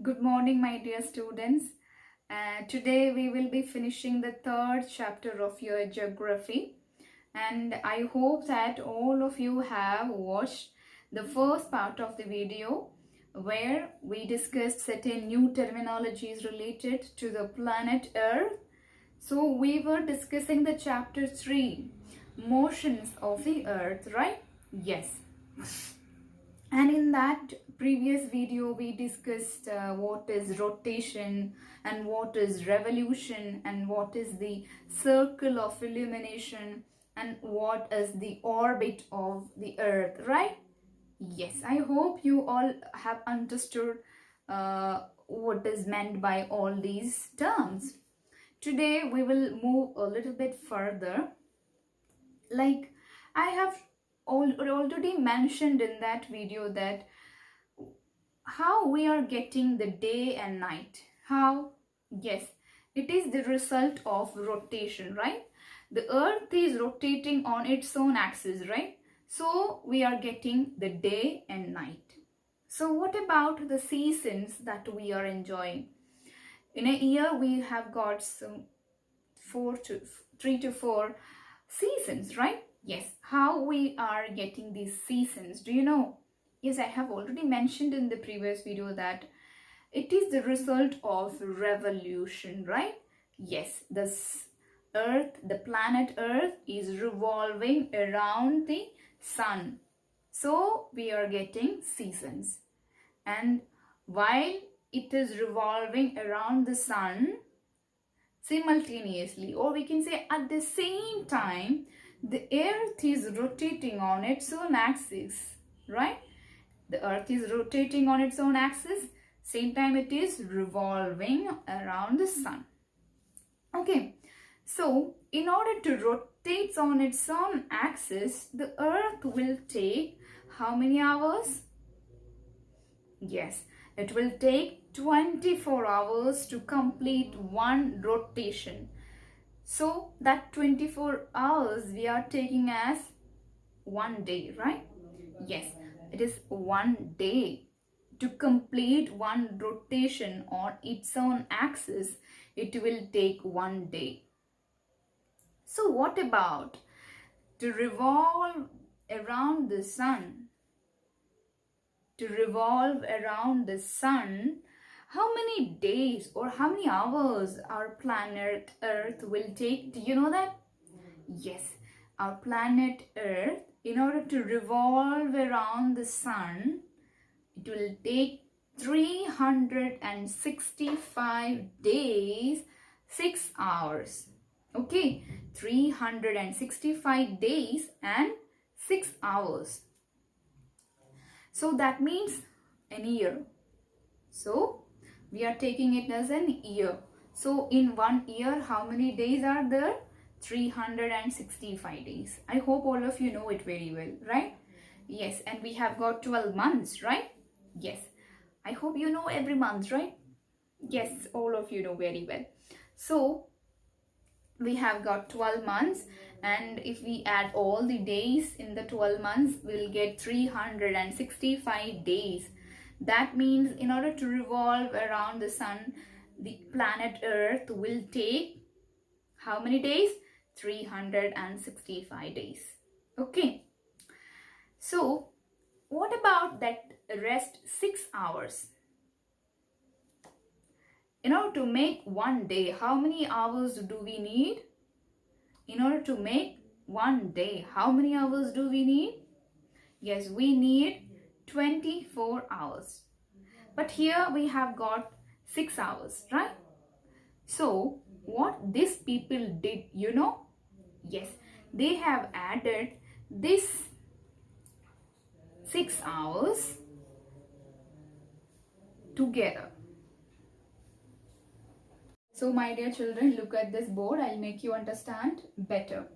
Good morning, my dear students. Today we will be finishing the third chapter of your geography, and I hope that all of you have watched the first part of the video where we discussed certain new terminologies related to the planet Earth. So we were discussing the chapter 3, motions of the Earth, right? Yes. And in that previous video, we discussed what is rotation and what is revolution and what is the circle of illumination and what is the orbit of the Earth, right? Yes, I hope you all have understood what is meant by all these terms. Today, we will move a little bit further. Like I have already mentioned in that video that how we are getting the day and night. How? Yes, it is the result of rotation, right? The earth is rotating on its own axis, right? So we are getting the day and night. So what about the seasons that we are enjoying? In a year we have got some 3 to 4 seasons, right? Yes. How we are getting these seasons, do you know? Yes, I have already mentioned in the previous video that it is the result of revolution, right? Yes, this Earth, the planet Earth is revolving around the sun. So we are getting seasons. And while it is revolving around the sun, simultaneously, or we can say at the same time, the earth is rotating on its own axis, right? The earth is rotating on its own axis, same time it is revolving around the sun. Okay, so in order to rotate on its own axis, the earth will take how many hours? Yes, it will take 24 hours to complete one rotation. So that 24 hours we are taking as one day, right? Yes, it is one day. To complete one rotation on its own axis, it will take one day. So what about to revolve around the sun? To revolve around the sun, how many days or how many hours our planet Earth will take? Do you know that? Yes, our planet Earth, in order to revolve around the sun, it will take 365 days, 6 hours. Okay, 365 days and 6 hours. So that means an year. So we are taking it as an year. So in 1 year, how many days are there? 365 days. I hope all of you know it very well, right? Yes, and we have got 12 months, right? Yes. I hope you know every month, right? Yes, all of you know very well. So we have got 12 months, and if we add all the days in the 12 months, we'll get 365 days. That means in order to revolve around the sun, the planet Earth will take how many days? 365 days. Okay. So what about that rest 6 hours? In order to make one day, how many hours do we need? In order to make one day, how many hours do we need? Yes, we need 24 hours. But here we have got 6 hours, right? So what these people did, you know? Yes, they have added this 6 hours together. So my dear children, look at this board. I'll make you understand better.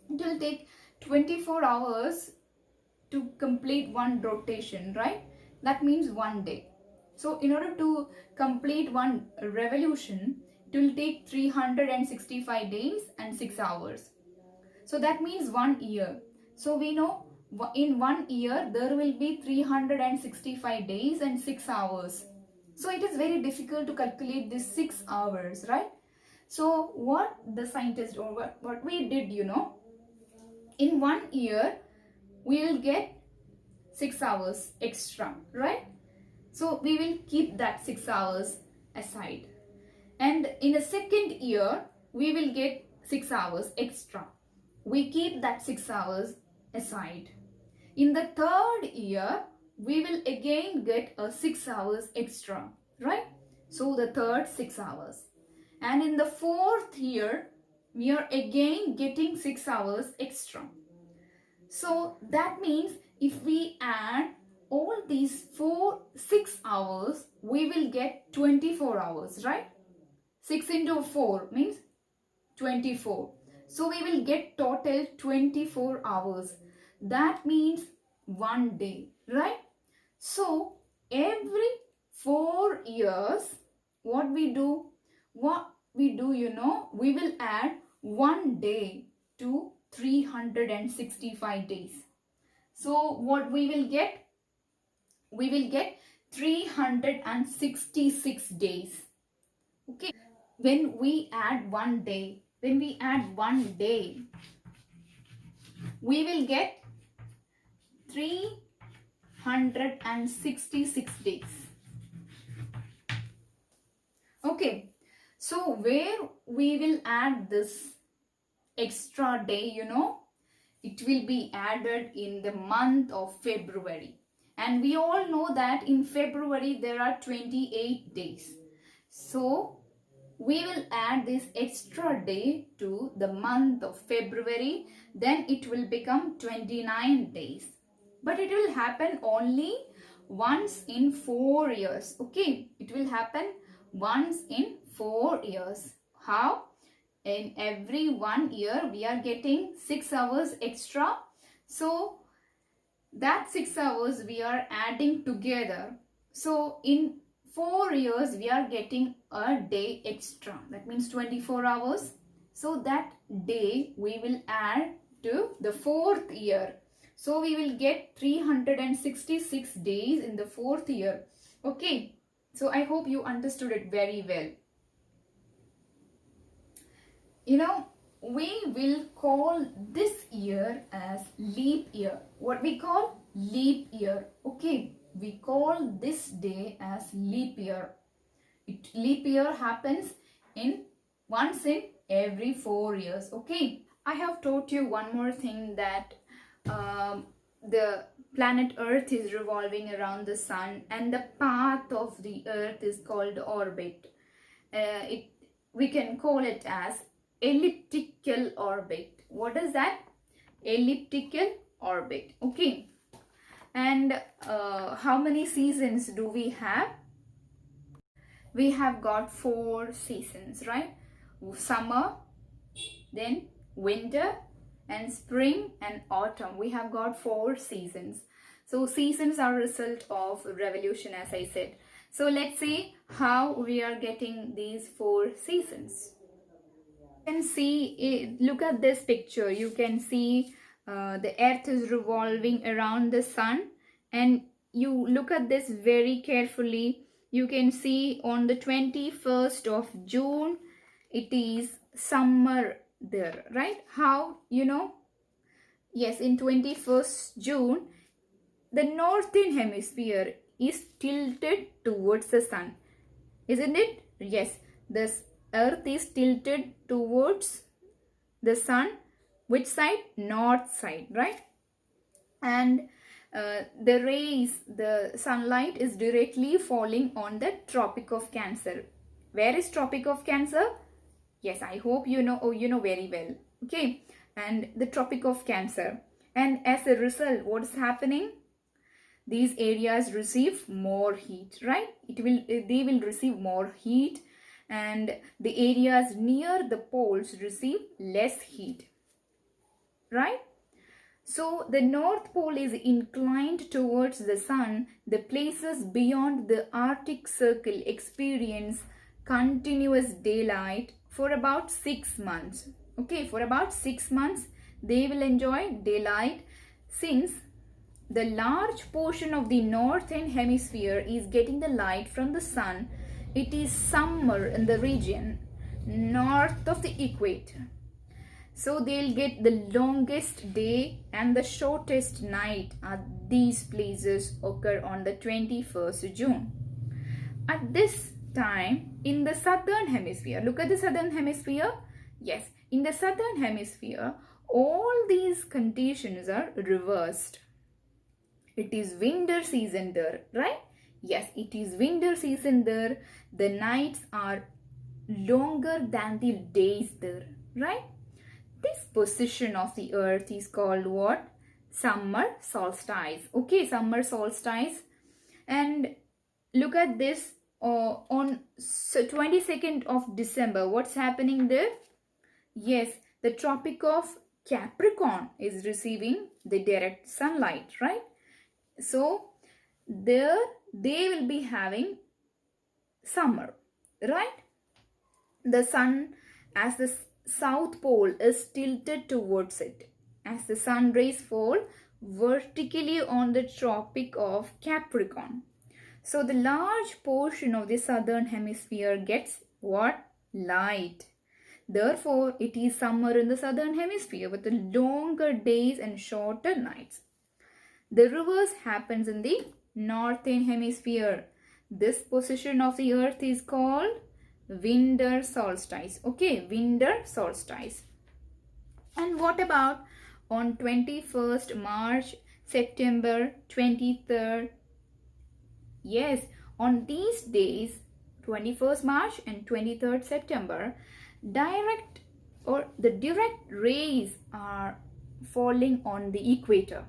It will take 24 hours to complete one rotation, right? That means one day. So in order to complete one revolution, it will take 365 days and 6 hours. So that means 1 year. So we know in 1 year there will be 365 days and 6 hours. So it is very difficult to calculate this 6 hours, right? So what the scientist or what we did, in 1 year we will get 6 hours extra, right? So we will keep that 6 hours aside. And in the second year, we will get 6 hours extra. We keep that 6 hours aside. In the third year, we will again get a 6 hours extra, right? So the third 6 hours. And in the fourth year, we are again getting 6 hours extra. So that means if we add all these 6 hours, we will get 24 hours, right? 6 into 4 means 24. So we will get total 24 hours. That means 1 day, right? So every 4 years, what we do, we will add 1 day to 365 days. So what we will get? We will get 366 days. Okay. When we add 1 day, we will get 366 days. Okay. So where we will add this extra day, it will be added in the month of February. And we all know that in February there are 28 days. So we will add this extra day to the month of February. Then it will become 29 days. But it will happen only once in 4 years. Okay, it will happen once in 4 years. How? In every 1 year we are getting 6 hours extra. So that 6 hours we are adding together. So in 4 years we are getting a day extra. That means 24 hours. So that day we will add to the 4th year. So we will get 366 days in the 4th year. Okay. So I hope you understood it very well. We will call this year as leap year. What we call? Leap year. Okay. We call this day as leap year. Leap year happens once in every 4 years. Okay. I have taught you one more thing, that the planet Earth is revolving around the sun and the path of the Earth is called orbit. We can call it as elliptical orbit. What is that? Elliptical orbit. Okay. And how many seasons do we have? We have got 4 seasons, right? Summer, then winter, and spring and autumn. We have got 4 seasons. So seasons are a result of revolution, as I said. So let's see how we are getting these 4 seasons. You can see, look at this picture. You can see the earth is revolving around the sun, and you look at this very carefully. You can see on the 21st of June, it is summer there, right? How? Yes, in 21st June, the northern hemisphere is tilted towards the sun. Isn't it? Yes, this earth is tilted towards the sun. Which side? North side, right? And the sunlight is directly falling on the Tropic of Cancer. Where is Tropic of Cancer? Yes, I hope you know. Oh, you know very well. Okay. And the Tropic of Cancer. And as a result, what's happening? These areas receive more heat, right? They will receive more heat, and the areas near the poles receive less heat, right? So the North Pole is inclined towards the sun. The places beyond the Arctic Circle experience continuous daylight for about 6 months. Okay, for about 6 months they will enjoy daylight, since the large portion of the northern hemisphere is getting the light from the sun. It is summer in the region north of the equator. So they'll get the longest day and the shortest night at these places occur on the 21st June. At this time in the southern hemisphere, look at the southern hemisphere. Yes, in the southern hemisphere, all these conditions are reversed. It is winter season there, right? Yes, it is winter season there. The nights are longer than the days there, right? This position of the earth is called what? Summer solstice. Okay, summer solstice. And look at this on 22nd of December. What's happening there? Yes, the Tropic of Capricorn is receiving the direct sunlight, right? So there they will be having summer, right? The sun, as the south pole is tilted towards it, as the sun rays fall vertically on the Tropic of Capricorn. So the large portion of the southern hemisphere gets what? Light. Therefore, it is summer in the southern hemisphere with the longer days and shorter nights. The reverse happens in the northern hemisphere. This position of the earth is called winter solstice. Okay, winter solstice. And what about on 21st March, September, 23rd? Yes, on these days, 21st March and 23rd September, the direct rays are falling on the equator.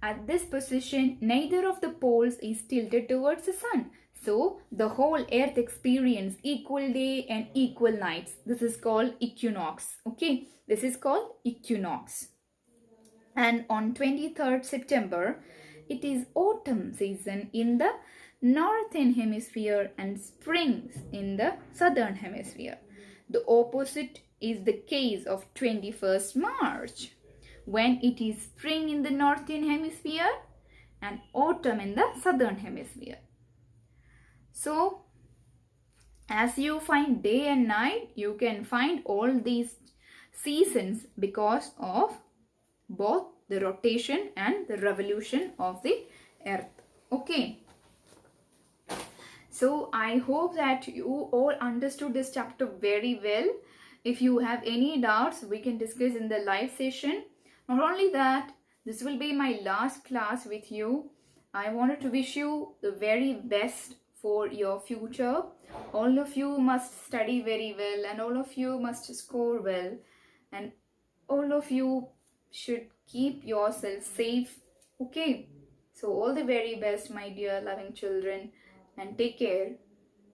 At this position, neither of the poles is tilted towards the sun. So, the whole earth experiences equal day and equal nights. This is called equinox. Okay, this is called equinox. And on 23rd September, it is autumn season in the northern hemisphere and springs in the southern hemisphere. The opposite is the case of 21st March, when it is spring in the northern hemisphere and autumn in the southern hemisphere. So, as you find day and night, you can find all these seasons because of both the rotation and the revolution of the earth. Okay. So, I hope that you all understood this chapter very well. If you have any doubts, we can discuss in the live session. Not only that, this will be my last class with you. I wanted to wish you the very best for your future. All of you must study very well and all of you must score well. And all of you should keep yourself safe. Okay. So all the very best, my dear loving children, and take care.